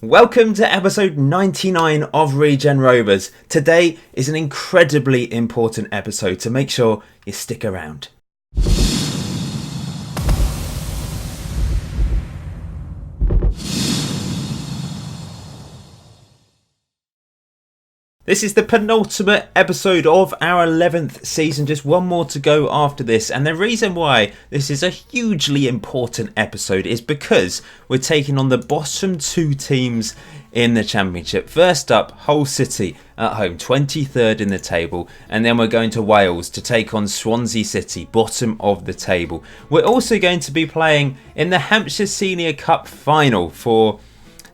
Welcome to episode 99 of Regen Rovers. Today is an incredibly important episode, so make sure you stick around. This is the penultimate episode of our 11th season, just one more to go after this, and the reason why this is a hugely important episode is because we're taking on the bottom two teams in the Championship. First up, Hull City at home, 23rd in the table, and then we're going to Wales to take on Swansea City, bottom of the table. We're also going to be playing in the Hampshire Senior Cup final for...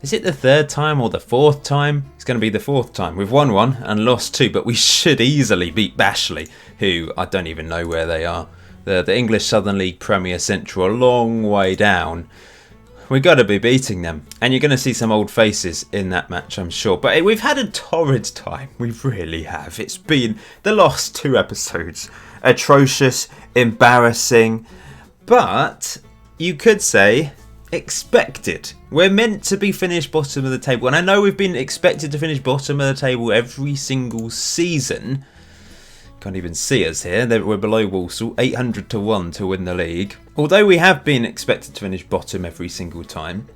is it the third time or the fourth time? It's going to be the fourth time. We've won one and lost two, but we should easily beat Bashley, who I don't even know where they are. The English Southern League Premier Central, a long way down. We've got to be beating them. And you're going to see some old faces in that match, I'm sure. But we've had a torrid time. We really have. It's been the last two episodes. Atrocious, embarrassing, but you could say expected. We're meant to be finished bottom of the table, and I know we've been expected to finish bottom of the table every single season. Can't even see us here. We're below Walsall, 800 to 1 to win the league. Although we have been expected to finish bottom every single time,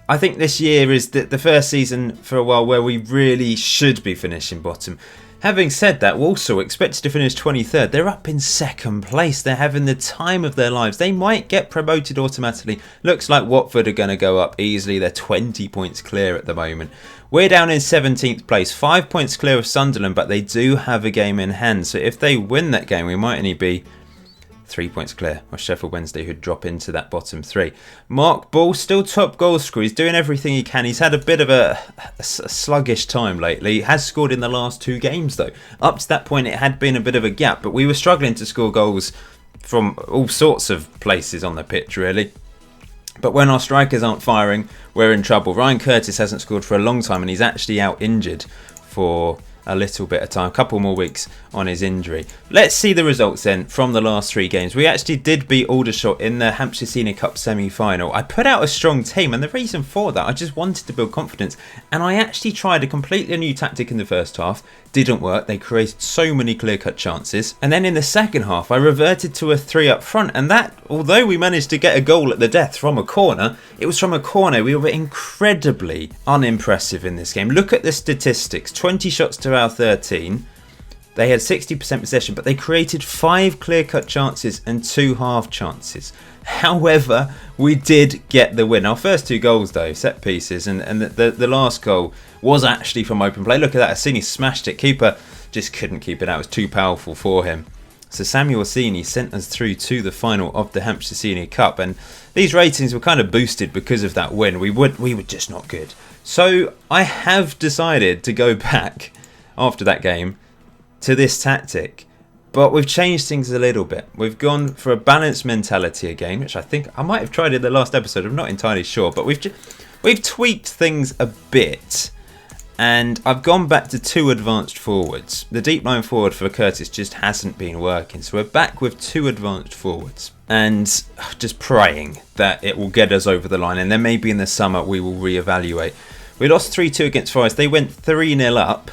I think this year is the first season for a while where we really should be finishing bottom. Having said that, Walsall expected to finish 23rd. They're up in second place. They're having the time of their lives. They might get promoted automatically. Looks like Watford are going to go up easily. They're 20 points clear at the moment. We're down in 17th place, 5 points clear of Sunderland, but they do have a game in hand. So if they win that game, we might only be 3 points clear of Sheffield Wednesday, who'd drop into that bottom three. Mark Ball, still top goal scorer. He's doing everything he can. He's had a bit of a sluggish time lately. He has scored in the last two games, though. Up to that point, it had been a bit of a gap, but we were struggling to score goals from all sorts of places on the pitch, really. But when our strikers aren't firing, we're in trouble. Ryan Curtis hasn't scored for a long time, and he's actually out injured for a little bit of time, a couple more weeks on his injury. Let's see the results then from the last three games. We actually did beat Aldershot in the Hampshire Senior Cup semi-final. I put out a strong team, and the reason for that, I just wanted to build confidence, and I actually tried a completely new tactic in the first half. Didn't work. They created so many clear-cut chances, and then in the second half I reverted to a three up front, and that, although we managed to get a goal at the death from a corner, it was from a corner. We were incredibly unimpressive in this game. Look at the statistics. 20 shots to our 13. They had 60% possession, but they created 5 clear-cut chances and 2 half chances. However, we did get the win. Our first 2 goals, though, set pieces, and the last goal was actually from open play. Look at that. Assini smashed it. Keeper just couldn't keep it out. It was too powerful for him. So Samuel Assini sent us through to the final of the Hampshire Senior Cup, and these ratings were kind of boosted because of that win. We were just not good. So I have decided to go back after that game to this tactic, but we've changed things a little bit. We've gone for a balanced mentality again, which I think I might have tried in the last episode. I'm not entirely sure, but we've tweaked things a bit, and I've gone back to 2 advanced forwards. The deep line forward for Curtis just hasn't been working, so we're back with 2 advanced forwards, and just praying that it will get us over the line, and then maybe in the summer we will reevaluate. We lost 3-2 against Forest. They went 3-0 up,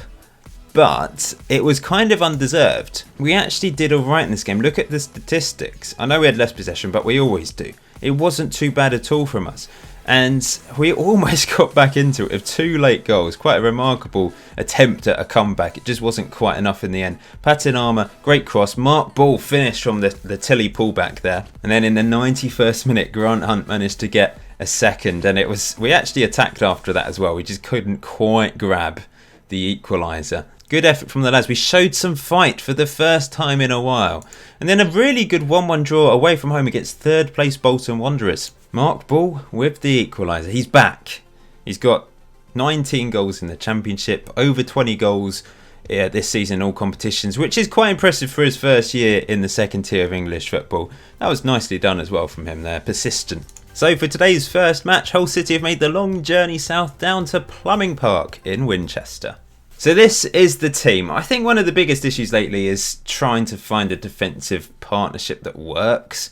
but it was kind of undeserved. We actually did alright in this game. Look at the statistics. I know we had less possession, but we always do. It wasn't too bad at all from us. And we almost got back into it with 2 late goals. Quite a remarkable attempt at a comeback. It just wasn't quite enough in the end. Patinama, great cross. Mark Ball finished from the Tilly pullback there. And then in the 91st minute, Grant Hunt managed to get a second. And we actually attacked after that as well. We just couldn't quite grab the equaliser. Good effort from the lads. We showed some fight for the first time in a while. And then a really good 1-1 draw away from home against 3rd place Bolton Wanderers. Mark Ball with the equaliser. He's back. He's got 19 goals in the Championship, over 20 goals this season in all competitions, which is quite impressive for his first year in the second tier of English football. That was nicely done as well from him there, persistent. So for today's first match, Hull City have made the long journey south down to Plumbing Park in Winchester. So this is the team. I think one of the biggest issues lately is trying to find a defensive partnership that works.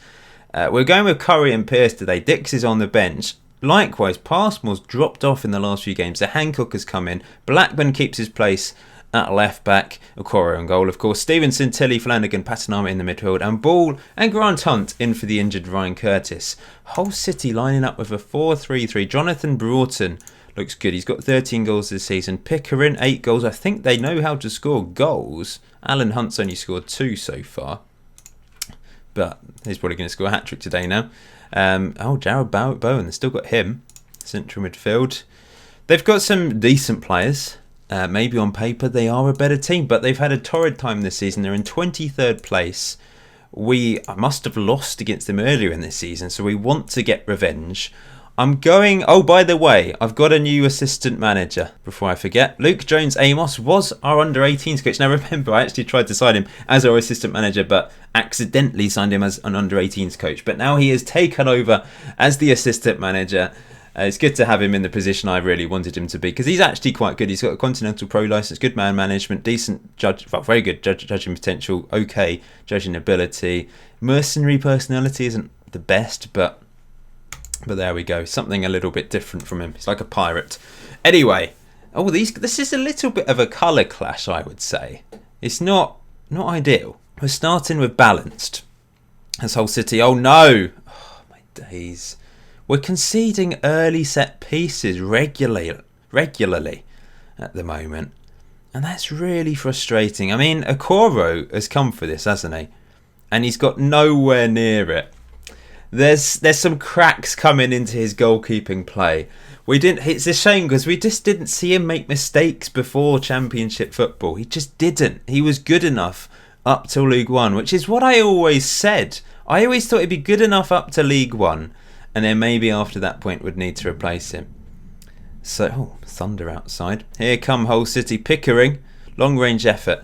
We're going with Curry and Pearce today. Dix is on the bench. Likewise, Passmore's dropped off in the last few games. So Hancock has come in. Blackburn keeps his place at left back. Okoro in goal, of course. Stevenson, Tilly, Flanagan, Patinama in the midfield. And Ball and Grant Hunt in for the injured Ryan Curtis. Hull City lining up with a 4-3-3. Jonathan Broughton looks good. He's got 13 goals this season. Pickering, 8 goals. I think they know how to score goals. Alan Hunt's only scored 2 so far. But he's probably going to score a hat-trick today now. Jared Bowen, they've still got him. Central midfield. They've got some decent players. Maybe on paper they are a better team, but they've had a torrid time this season. They're in 23rd place. We must have lost against them earlier in this season, so we want to get revenge. Oh, by the way, I've got a new assistant manager, before I forget. Luke Jones-Amos was our under-18s coach. Now remember, I actually tried to sign him as our assistant manager, but accidentally signed him as an under-18s coach. But now he has taken over as the assistant manager. It's good to have him in the position I really wanted him to be, because he's actually quite good. He's got a Continental Pro licence, good man management, decent judge, well, very good judging potential, okay judging ability. Mercenary personality isn't the best, but there we go. Something a little bit different from him. He's like a pirate. Anyway, this is a little bit of a colour clash, I would say. It's not ideal. We're starting with balanced. As Hull City, oh no! Oh, my days. We're conceding early set pieces regularly at the moment. And that's really frustrating. I mean, Okoro has come for this, hasn't he? And he's got nowhere near it. There's some cracks coming into his goalkeeping play. It's a shame because we just didn't see him make mistakes before Championship football. He just didn't. He was good enough up to League One, which is what I always said. I always thought he'd be good enough up to League One, and then maybe after that point would need to replace him. So, thunder outside. Here come Hull City. Pickering, long range effort.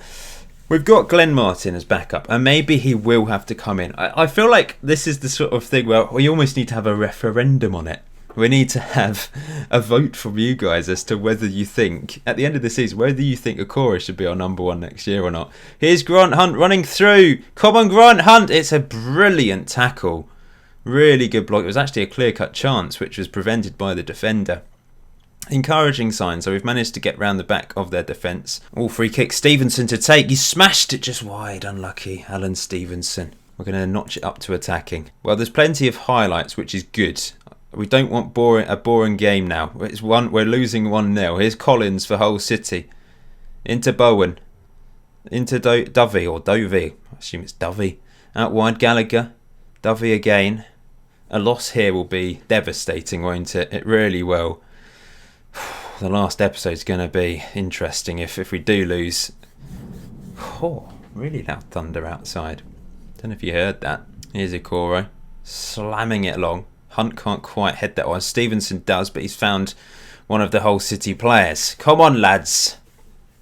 We've got Glenn Martin as backup, and maybe he will have to come in. I feel like this is the sort of thing where we almost need to have a referendum on it. We need to have a vote from you guys as to whether you think, at the end of the season, whether you think Okoro should be our number 1 next year or not. Here's Grant Hunt running through. Come on, Grant Hunt. It's a brilliant tackle. Really good block. It was actually a clear-cut chance, which was prevented by the defender. Encouraging signs. So we've managed to get round the back of their defence. Free kick. Stevenson to take. He smashed it just wide. Unlucky. Alan Stevenson. We're going to notch it up to attacking. Well, there's plenty of highlights, which is good. We don't want a boring game now. We're losing 1-0. Here's Collins for Hull City. Into Bowen. Into Dovey or Dovey. I assume it's Dovey. Out wide Gallagher. Dovey again. A loss here will be devastating, won't it? It really will. The last episode's going to be interesting if we do lose. Really loud thunder outside. Don't know if you heard that. Here's Okoro slamming it along. Hunt can't quite head that one. Stevenson does, but he's found one of the Hull City players. Come on, lads.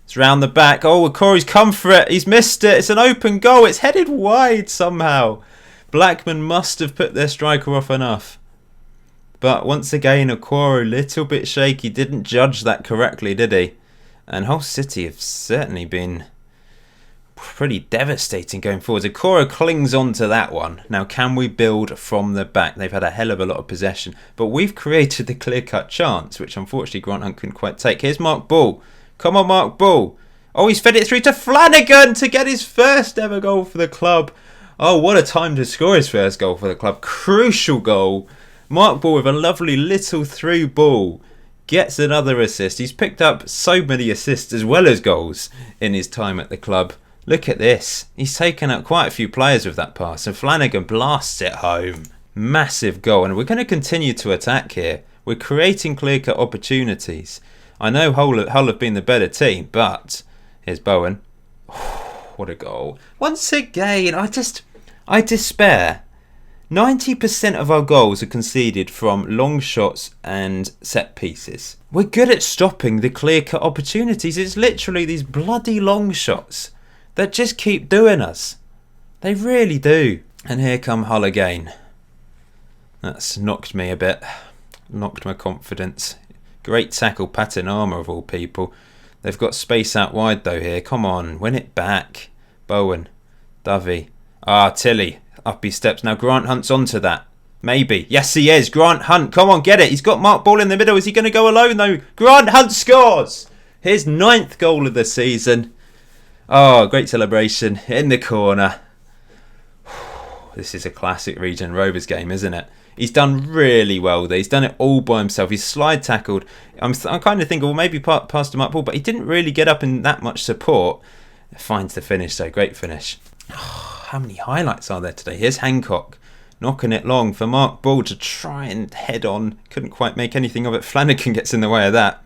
It's round the back. Okoro's come for it. He's missed it. It's an open goal. It's headed wide somehow. Blackman must have put their striker off enough. But once again, Okoro, a little bit shaky. Didn't judge that correctly, did he? And Hull City have certainly been pretty devastating going forward. Okoro clings on to that one. Now, can we build from the back? They've had a hell of a lot of possession. But we've created the clear-cut chance, which unfortunately Grant Hunt couldn't quite take. Here's Mark Ball. Come on, Mark Ball. He's fed it through to Flanagan to get his first ever goal for the club. What a time to score his first goal for the club. Crucial goal. Mark Ball with a lovely little through ball gets another assist. He's picked up so many assists as well as goals in his time at the club. Look at this. He's taken out quite a few players with that pass, and Flanagan blasts it home. Massive goal, and we're going to continue to attack here. We're creating clear-cut opportunities. I know Hull have been the better team, but here's Bowen. What a goal. Once again, I despair. 90% of our goals are conceded from long shots and set pieces. We're good at stopping the clear-cut opportunities. It's literally these bloody long shots that just keep doing us. They really do. And here come Hull again. That's knocked me a bit. Knocked my confidence. Great tackle, Patinama of all people. They've got space out wide though here. Come on, win it back. Bowen. Dovey. Tilly. Up he steps. Now Grant Hunt's onto that. Maybe. Yes, he is. Grant Hunt, come on, get it. He's got Mark Ball in the middle. Is he going to go alone, though? Grant Hunt scores! His 9th goal of the season. Oh, great celebration in the corner. This is a classic Regen Rovers game, isn't it? He's done really well there. He's done it all by himself. He's slide tackled. I'm kind of thinking, well, maybe passed him up ball, but he didn't really get up in that much support. Finds the finish, though. Great finish. Oh, how many highlights are there today? Here's Hancock. Knocking it long for Mark Ball to try and head on. Couldn't quite make anything of it. Flanagan gets in the way of that.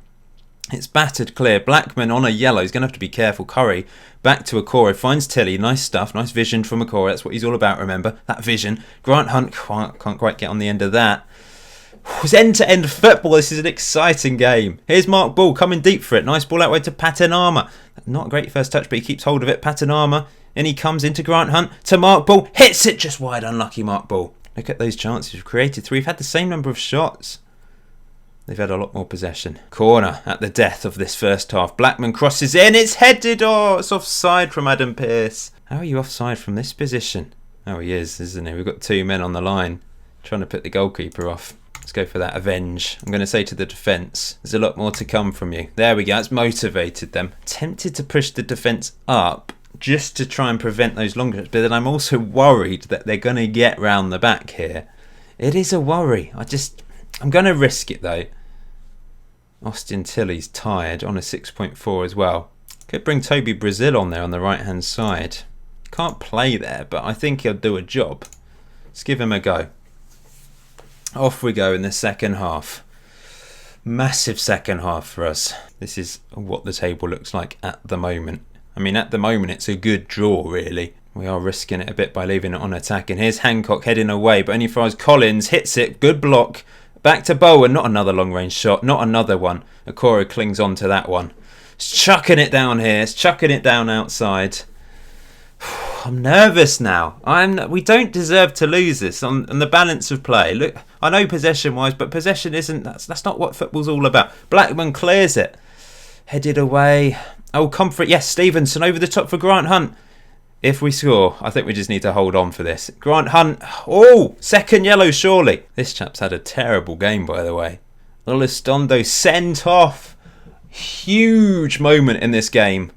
It's battered clear. Blackman on a yellow. He's going to have to be careful. Curry back to Okoro. Finds Tilly. Nice stuff. Nice vision from Okoro. That's what he's all about, remember. That vision. Grant Hunt can't quite get on the end of that. It's end-to-end football. This is an exciting game. Here's Mark Ball coming deep for it. Nice ball out way to Patanama. Not a great first touch, but he keeps hold of it. Patanama. And he comes into Grant Hunt to Mark Ball. Hits it just wide. Unlucky Mark Ball. Look at those chances we've created. 3. We've had the same number of shots. They've had a lot more possession. Corner at the death of this first half. Blackman crosses in. It's headed. Oh, it's offside from Adam Pearce. How are you offside from this position? Oh, he is, isn't he? We've got 2 men on the line trying to put the goalkeeper off. Let's go for that avenge. I'm going to say to the defence, there's a lot more to come from you. There we go. That's motivated them. Tempted to push the defence up just to try and prevent those long shots, but then I'm also worried that they're going to get round the back here. It is a worry. I'm going to risk it though. Austin Tilley's tired on a 6.4 as well. Could bring Toby Brazil on there on the right hand side. Can't play there, but I think he'll do a job. Let's give him a go. Off we go in the second half. Massive second half for us. This is what the table looks like at the moment. I mean, at the moment, it's a good draw, really. We are risking it a bit by leaving it on attack. And here's Hancock heading away, but only for us. Collins hits it. Good block. Back to Bowen. Not another long-range shot. Not another one. Okoro clings on to that one. It's chucking it down here. It's chucking it down outside. I'm nervous now. We don't deserve to lose this on the balance of play. Look, I know possession-wise, but possession isn't. That's not what football's all about. Blackman clears it. Headed away. Oh, comfort. Yes, Stevenson over the top for Grant Hunt. If we score, I think we just need to hold on for this. Grant Hunt. Oh, second yellow, surely. This chap's had a terrible game, by the way. Olustondo sent off. Huge moment in this game.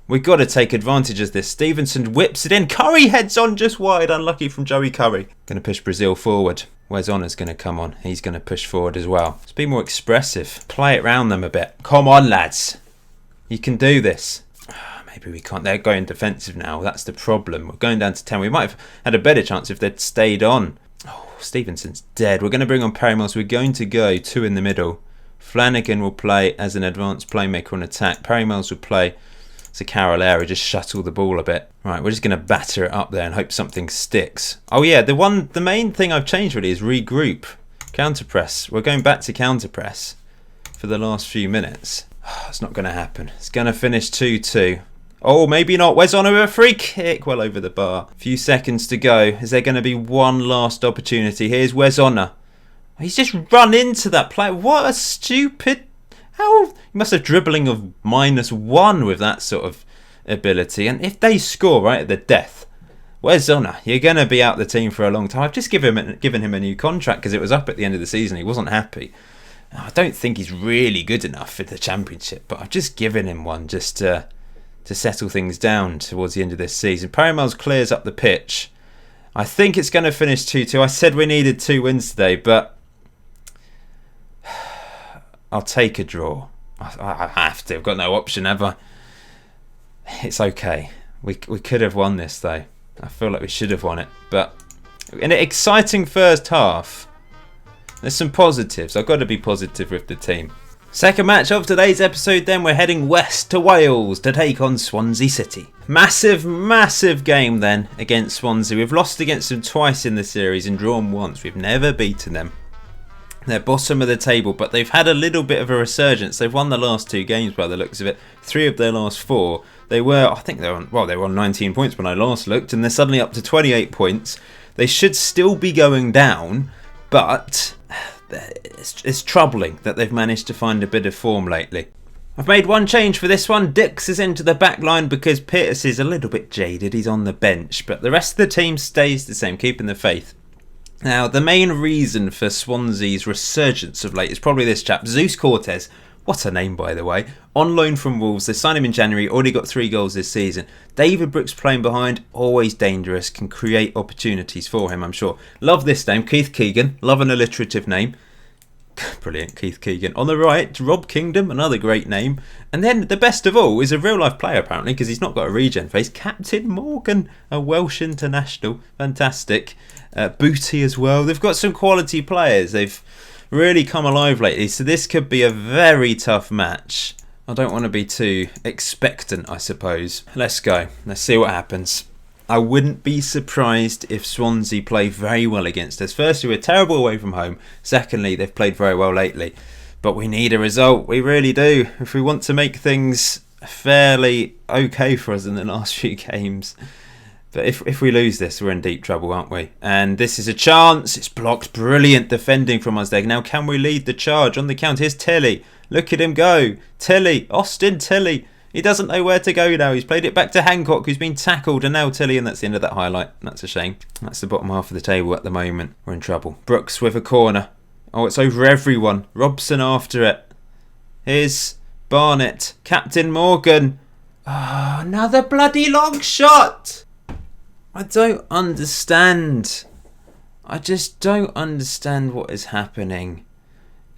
We've got to take advantage of this. Stevenson whips it in. Curry heads on just wide. Unlucky from Joey Curry. Going to push Brazil forward. Where's Honor's going to come on? He's going to push forward as well. Let's be more expressive. Play it round them a bit. Come on, lads. You can do this. Maybe we can't. They're going defensive now. That's the problem. We're going down to 10. We might have had a better chance if they'd stayed on. Oh, Stevenson's dead. We're going to bring on Perry Mills. We're going to go 2 in the middle. Flanagan will play as an advanced playmaker on attack. Perry Mills will play as a Carolera. Just shuttle the ball a bit. Right, we're just going to batter it up there and hope something sticks. Oh yeah, the main thing I've changed really is regroup. Counter press. We're going back to counter press for the last few minutes. It's not going to happen. It's going to finish 2-2. Oh, maybe not. Where's on a free kick? Well over the bar. A few seconds to go. Is there going to be one last opportunity? Here's Wes Honor. He's just run into that player. What a stupid... How... He must have dribbling of -1 with that sort of ability. And if they score right at the death, Wes Honor, you're going to be out the team for a long time. I've just given him a new contract because it was up at the end of the season. He wasn't happy. I don't think he's really good enough for the championship, but I've just given him one just to settle things down towards the end of this season. Perry Mills clears up the pitch. I think it's going to finish 2-2. I said we needed 2 wins today, but I'll take a draw. I have to. I've got no option, have I? It's okay. We could have won this, though. I feel like we should have won it. But in an exciting first half, there's some positives. I've got to be positive with the team. Second match of today's episode then, we're heading west to Wales to take on Swansea City. Massive game then against Swansea. We've lost against them twice in the series and drawn once. We've never beaten them. They're bottom of the table, but they've had a little bit of a resurgence. They've won the last 2 games by the looks of it. 3 of their last 4. They were on 19 points when I last looked, and they're suddenly up to 28 points. They should still be going down, but it's troubling that they've managed to find a bit of form lately. I've made one change for this one. Dix is into the back line because Pearce is a little bit jaded. He's on the bench, but the rest of the team stays the same, keeping the faith. Now, the main reason for Swansea's resurgence of late is probably this chap, Zeus Cortez. What a name, by the way. On loan from Wolves. They signed him in January. Already got 3 goals this season. David Brooks playing behind. Always dangerous. Can create opportunities for him, I'm sure. Love this name. Keith Keegan. Love an alliterative name. Brilliant, Keith Keegan. On the right, Rob Kingdom. Another great name. And then the best of all is a real-life player, apparently, because he's not got a regen face. Captain Morgan. A Welsh international. Fantastic. Booty as well. They've got some quality players. They've really come alive lately, so this could be a very tough match. I don't want to be too expectant, I suppose. Let's go. Let's see what happens. I wouldn't be surprised if Swansea play very well against us. Firstly, we're terrible away from home. Secondly, they've played very well lately. But we need a result. We really do. If we want to make things fairly okay for us in the last few games. But if we lose this, we're in deep trouble, aren't we? And this is a chance. It's blocked. Brilliant defending from us there. Now, can we lead the charge on the count? Here's Tilly. Look at him go. Tilly. Austin Tilly. He doesn't know where to go now. He's played it back to Hancock, who's been tackled. And now Tilly, and that's the end of that highlight. That's a shame. That's the bottom half of the table at the moment. We're in trouble. Brooks with a corner. Oh, it's over everyone. Robson after it. Here's Barnett. Captain Morgan. Oh, another bloody long shot. I don't understand. I just don't understand what is happening.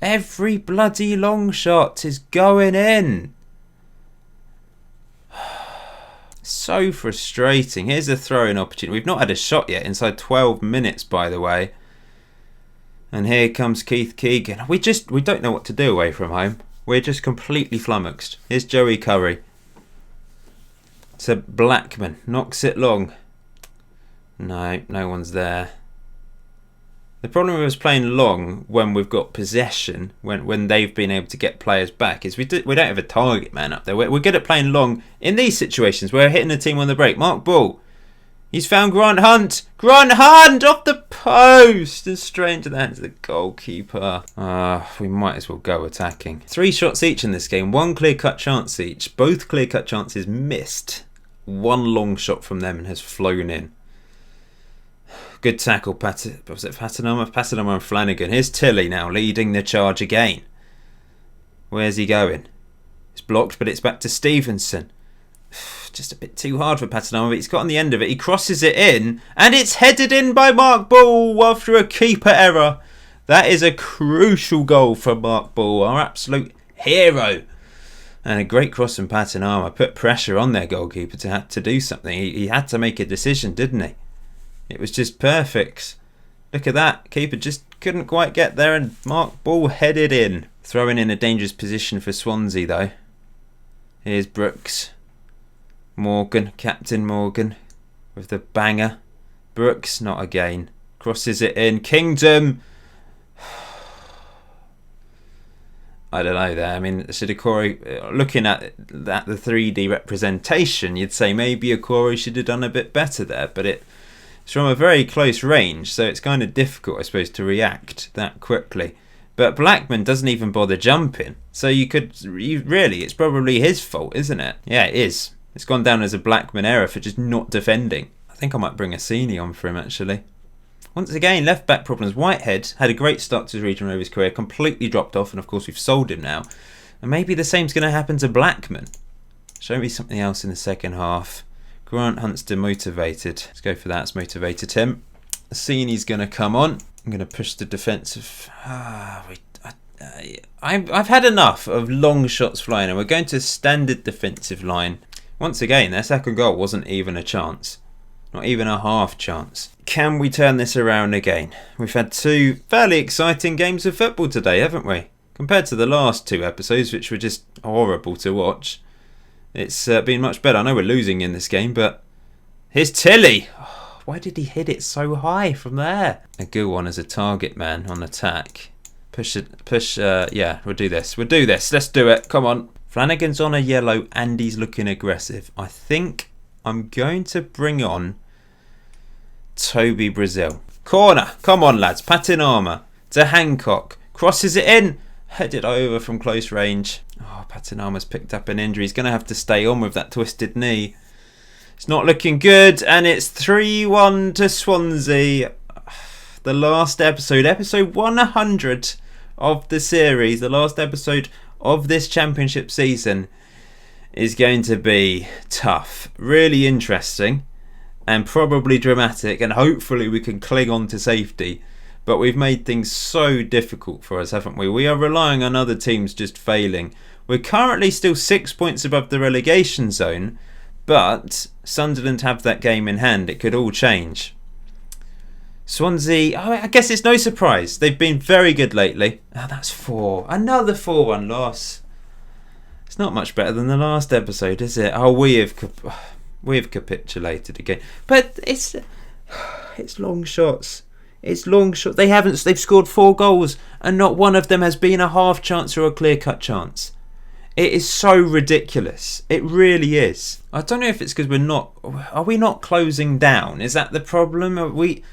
Every bloody long shot is going in. So frustrating. Here's a throw-in opportunity. We've not had a shot yet inside 12 minutes, by the way. And here comes Keith Keegan. We don't know what to do away from home. We're just completely flummoxed. Here's Joey Curry. To Blackman. Knocks it long. No one's there. The problem with us playing long when we've got possession, when they've been able to get players back, is we don't have a target man up there. We're good at playing long in these situations. We're hitting the team on the break. Mark Ball. He's found Grant Hunt. Grant Hunt off the post and straight into the hands of the goalkeeper. We might as well go attacking. 3 shots each in this game. 1 clear-cut chance each. Both clear-cut chances missed. 1 long shot from them has flown in. Good tackle, was it Patinama and Flanagan. Here's Tilly now leading the charge again. Where's he going? It's blocked, but it's back to Stevenson. Just a bit too hard for Patinama, but he's got on the end of it. He crosses it in, and it's headed in by Mark Ball after a keeper error. That is a crucial goal for Mark Ball, our absolute hero. And a great cross from Patinama. Put pressure on their goalkeeper to have to do something. He had to make a decision, didn't he? It was just perfect. Look at that. Keeper just couldn't quite get there, and Mark Ball headed in. Throwing in a dangerous position for Swansea, though. Here's Brooks. Morgan, Captain Morgan, with the banger. Brooks, not again. Crosses it in. Kingdom. I don't know there. I mean, Sidikori, looking at that, the 3D representation, you'd say maybe Okori should have done a bit better there, but it's from a very close range, so it's kind of difficult, I suppose, to react that quickly. But Blackman doesn't even bother jumping, so really, it's probably his fault, isn't it? Yeah, it is. It's gone down as a Blackman error for just not defending. I think I might bring a Senior on for him, actually. Once again, left-back problems. Whitehead had a great start to his Regen Rovers career, completely dropped off, and of course we've sold him now. And maybe the same's going to happen to Blackman. Show me something else in the second half. Grant Hunt's demotivated. Let's go for that. It's motivated him. Senior's going to come on. I'm going to push the defensive. I've had enough of long shots flying, and we're going to standard defensive line. Once again, their second goal wasn't even a chance. Not even a half chance. Can we turn this around again? We've had 2 fairly exciting games of football today, haven't we? Compared to the last 2 episodes, which were just horrible to watch. It's been much better. I know we're losing in this game, but here's Tilly. Oh, why did he hit it so high from there? A good one as a target man on attack. Yeah, we'll do this. Let's do it. Come on. Flanagan's on a yellow and he's looking aggressive. I think I'm going to bring on Toby Brazil. Corner. Come on, lads. Patinama to Hancock. Crosses it in. Headed over from close range. Oh, Patinama's picked up an injury. He's going to have to stay on with that twisted knee. It's not looking good. And it's 3-1 to Swansea. the last episode, episode 100 of the series, the last episode of this championship season, is going to be tough, really interesting, and probably dramatic, and hopefully we can cling on to safety. But we've made things so difficult for us, haven't we? We are relying on other teams just failing. We're currently still 6 points above the relegation zone, but Sunderland have that game in hand. It could all change. Swansea, I guess it's no surprise. They've been very good lately. Oh, that's 4. Another 4-1 loss. It's not much better than the last episode, is it? Oh, we have capitulated again. But it's long shots. It's long shots. They've scored 4 goals and not one of them has been a half chance or a clear-cut chance. It is so ridiculous. It really is. I don't know if it's because are we not closing down? Is that the problem? Are we...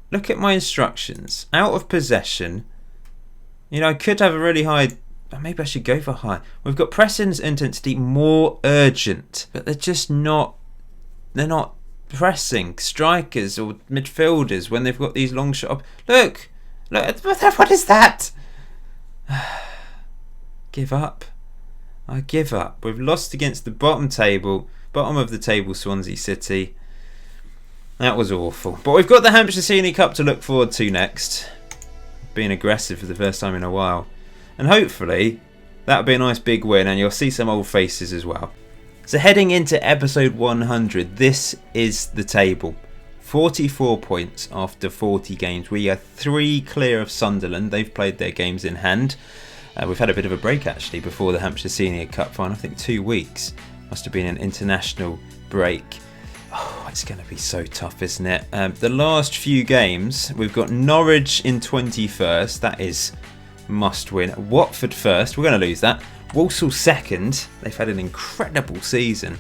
look at my instructions. Out of possession. I could have a really high... Maybe I should go for high. We've got press intensity more urgent. But they're just not... They're not pressing strikers or midfielders when they've got these long shots. Look! What is that? Give up. I give up. We've lost against the bottom of the table Swansea City. That was awful. But we've got the Hampshire Senior Cup to look forward to next. Being aggressive for the first time in a while. And hopefully that'll be a nice big win and you'll see some old faces as well. So heading into episode 100, this is the table. 44 points after 40 games. We are 3 clear of Sunderland. They've played their games in hand. We've had a bit of a break actually before the Hampshire Senior Cup final. I think 2 weeks. Must have been an international break. Oh, it's going to be so tough, isn't it? The last few games, we've got Norwich in 21st. That is must win. Watford first. We're going to lose that. Walsall second. They've had an incredible season.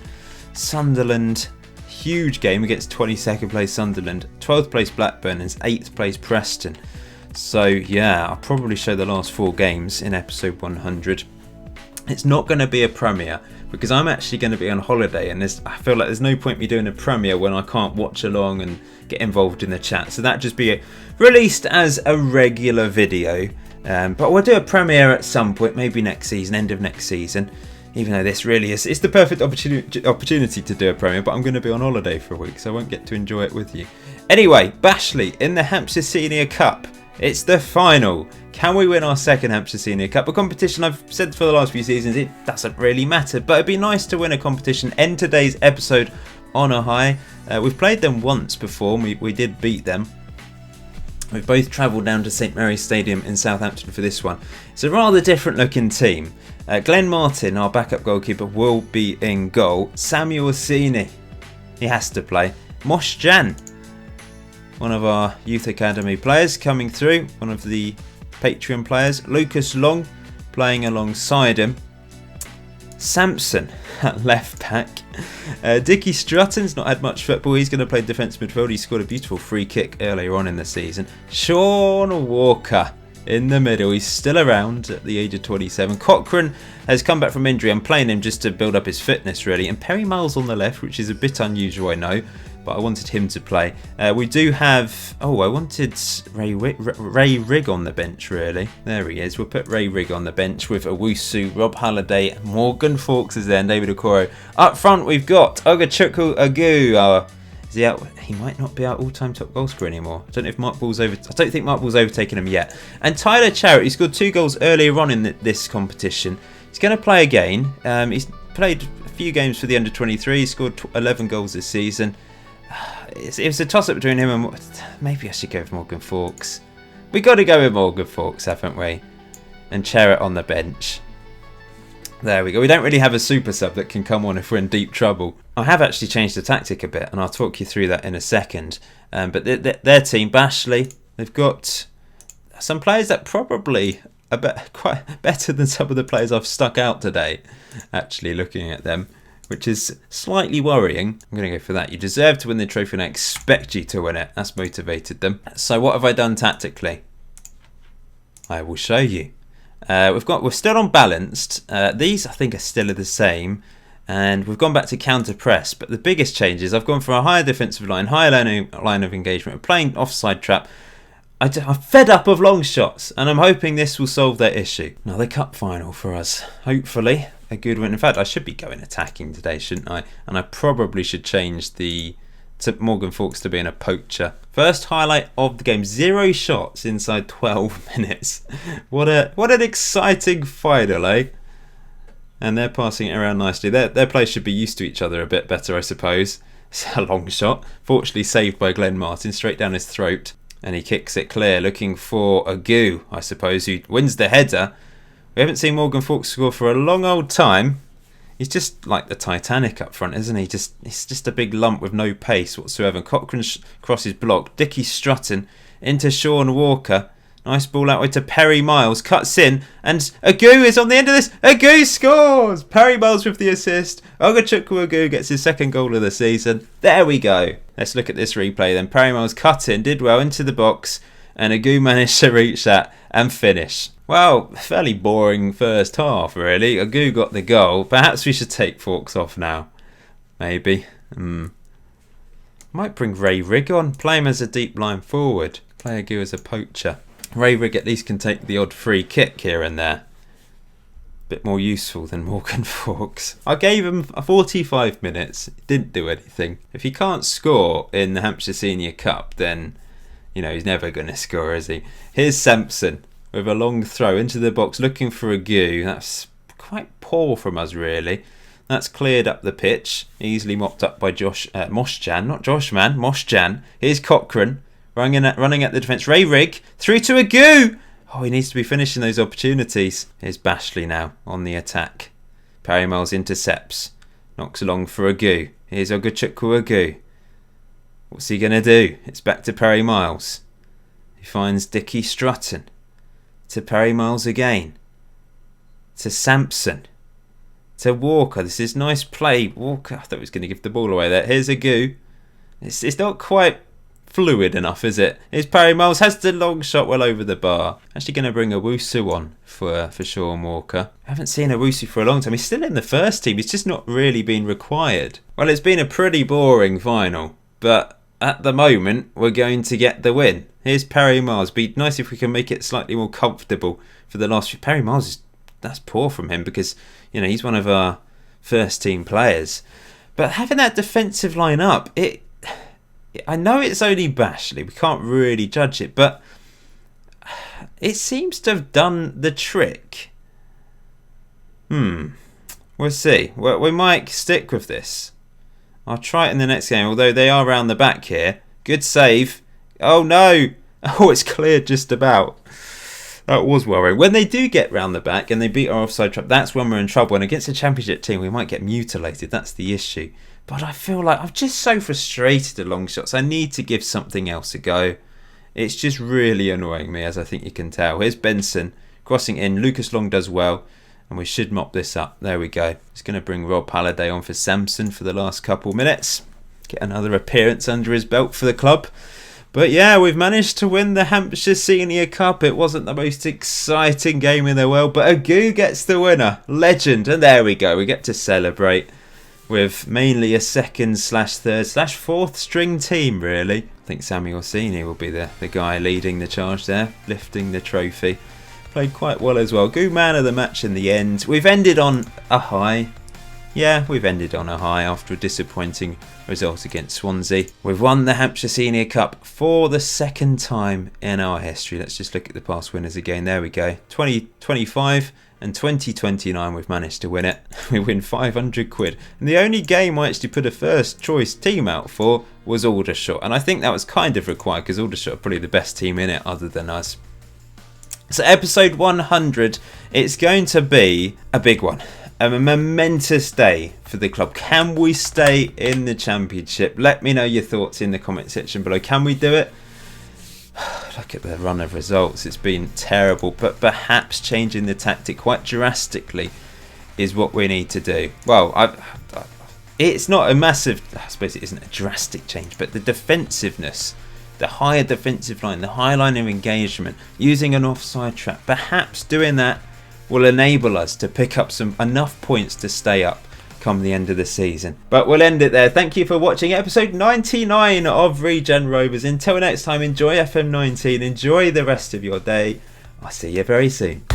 Sunderland, huge game against 22nd place Sunderland. 12th place Blackburn and 8th place Preston. So yeah, I'll probably show the last 4 games in episode 100. It's not going to be a premiere because I'm actually going to be on holiday and I feel like there's no point me doing a premiere when I can't watch along and get involved in the chat. So that just be released as a regular video. But we'll do a premiere at some point, maybe next season, end of next season. Even though this really is, it's the perfect opportunity to do a premiere, but I'm going to be on holiday for a week, so I won't get to enjoy it with you. Anyway, Bashley in the Hampshire Senior Cup. It's the final. Can we win our second Hampshire Senior Cup? A competition I've said for the last few seasons, it doesn't really matter, but it'd be nice to win a competition. End today's episode on a high. We've played them once before, and we did beat them. We've both travelled down to St Mary's Stadium in Southampton for this one. It's a rather different looking team. Glenn Martin, our backup goalkeeper, will be in goal. Samuel Assini, he has to play. Mosh Jan, one of our youth academy players coming through, one of the Patreon players. Lucas Long playing alongside him. Samson at left back. Dickie Strutton's not had much football. He's going to play defence midfield. He scored a beautiful free kick earlier on in the season. Sean Walker in the middle. He's still around at the age of 27. Cochrane has come back from injury. I'm playing him just to build up his fitness really. And Perry Miles on the left, which is a bit unusual, I know. But I wanted him to play. We do have... I wanted Ray Rigg on the bench, really. There he is. We'll put Ray Rigg on the bench with Owusu, Rob Halliday, Morgan Fawkes is there, and David Okoro. Up front, we've got Ogachukwu Agu. Is he out? He might not be our all-time top goal scorer anymore. I don't know if Mark Ball's I don't think Mark Ball's overtaken him yet. And Tyler Charrett, he scored 2 goals earlier on in this competition. He's going to play again. He's played a few games for the under-23. He scored 11 goals this season. It was a toss-up between him and... Maybe I should go with Morgan Fawkes. We've got to go with Morgan Fawkes, haven't we? And Charrett on the bench. There we go. We don't really have a super sub that can come on if we're in deep trouble. I have actually changed the tactic a bit, and I'll talk you through that in a second. But their team, Bashley, they've got some players that probably are quite better than some of the players I've stuck out today, actually, looking at them, which is slightly worrying. I'm going to go for that. You deserve to win the trophy and I expect you to win it. That's motivated them. So what have I done tactically? I will show you. We're still unbalanced. These I think are still the same. And we've gone back to counter-press. But the biggest change is I've gone for a higher defensive line, higher line of engagement, playing offside trap. I'm fed up of long shots, and I'm hoping this will solve their issue. Another cup final for us. Hopefully a good win. In fact, I should be going attacking today, shouldn't I? And I probably should change to Morgan Fawkes to being a poacher. First highlight of the game, 0 shots inside 12 minutes. What an exciting final, eh? And they're passing it around nicely. Their players should be used to each other a bit better, I suppose. It's a long shot. Fortunately saved by Glenn Martin, straight down his throat. And he kicks it clear, looking for Agu, I suppose, who wins the header. We haven't seen Morgan Fawkes score for a long old time. He's just like the Titanic up front, isn't he? He's just a big lump with no pace whatsoever. Cochrane crosses blocked. Dickie Strutton into Sean Walker. Nice ball out way to Perry Miles. Cuts in. And Agu is on the end of this. Agu scores! Perry Miles with the assist. Ogachukwu Agu gets his second goal of the season. There we go. Let's look at this replay then. Perry Miles cut in, did well into the box. And Agu managed to reach that and finish. Well, fairly boring first half, really. Agu got the goal. Perhaps we should take Fawkes off now. Maybe. Might bring Ray Rigg on. Play him as a deep line forward. Play Agu as a poacher. Ray Rigg at least can take the odd free kick here and there. Bit more useful than Morgan Fawkes. I gave him 45 minutes. Didn't do anything. If he can't score in the Hampshire Senior Cup, then, he's never going to score, is he? Here's Sampson with a long throw into the box looking for Agu. That's quite poor from us, really. That's cleared up the pitch. Easily mopped up by Moshjan. Not Josh, man. Moshjan. Here's Cochrane. Running at the defence. Ray Rigg. Through to Agu. Oh, he needs to be finishing those opportunities. Here's Bashley now on the attack. Perry Miles intercepts. Knocks along for Agu. Here's Ogachukwu Agu. What's he going to do? It's back to Perry Miles. He finds Dickie Strutton. To Perry Miles again. To Sampson. To Walker. This is nice play. Walker, I thought he was going to give the ball away there. Here's Agu. It's not quite fluid enough, is it? Here's Perry Miles, has the long shot well over the bar. Actually going to bring Owusu on for Sean Walker. I haven't seen Owusu for a long time. He's still in the first team. He's just not really been required. Well, it's been a pretty boring final, but at the moment we're going to get the win. Here's Perry Miles. Be nice if we can make it slightly more comfortable for the last few. Perry Miles, that's poor from him because he's one of our first team players. But having that defensive line up, I know it's only Bashley, we can't really judge it, but it seems to have done the trick. We'll see. Well, we might stick with this. I'll try it in the next game, although they are round the back here. Good save. Oh no! Oh, it's cleared just about. That was worrying. When they do get round the back and they beat our offside trap, that's when we're in trouble. And against a championship team, we might get mutilated. That's the issue. But I feel like I'm just so frustrated at long shots. I need to give something else a go. It's just really annoying me, as I think you can tell. Here's Benson crossing in. Lucas Long does well. And we should mop this up. There we go. Just going to bring Rob Halliday on for Sampson for the last couple minutes. Get another appearance under his belt for the club. But yeah, we've managed to win the Hampshire Senior Cup. It wasn't the most exciting game in the world, but Agu gets the winner. Legend. And there we go. We get to celebrate with mainly a second/third/fourth string team, really. I think Sammy Orsini will be the guy leading the charge there, lifting the trophy. Played quite well as well. Good man of the match in the end. We've ended on a high. Yeah, we've ended on a high after a disappointing result against Swansea. We've won the Hampshire Senior Cup for the second time in our history. Let's just look at the past winners again. There we go. 2025 and 2029 we've managed to win it. We win 500 quid. And the only game I actually put a first choice team out for was Aldershot. And I think that was kind of required because Aldershot are probably the best team in it other than us. So episode 100, it's going to be a big one. A momentous day for the club. Can we stay in the championship? Let me know your thoughts in the comment section below. Can we do it? Look at the run of results. It's been terrible, but perhaps changing the tactic quite drastically is what we need to do. Well, it's not a massive, I suppose it isn't a drastic change, but the defensiveness, the higher defensive line, the high line of engagement, using an offside trap, perhaps doing that will enable us to pick up enough points to stay up come the end of the season. But we'll end it there. Thank you for watching episode 99 of Regen Rovers. Until next time, enjoy FM19, enjoy the rest of your day. I'll see you very soon.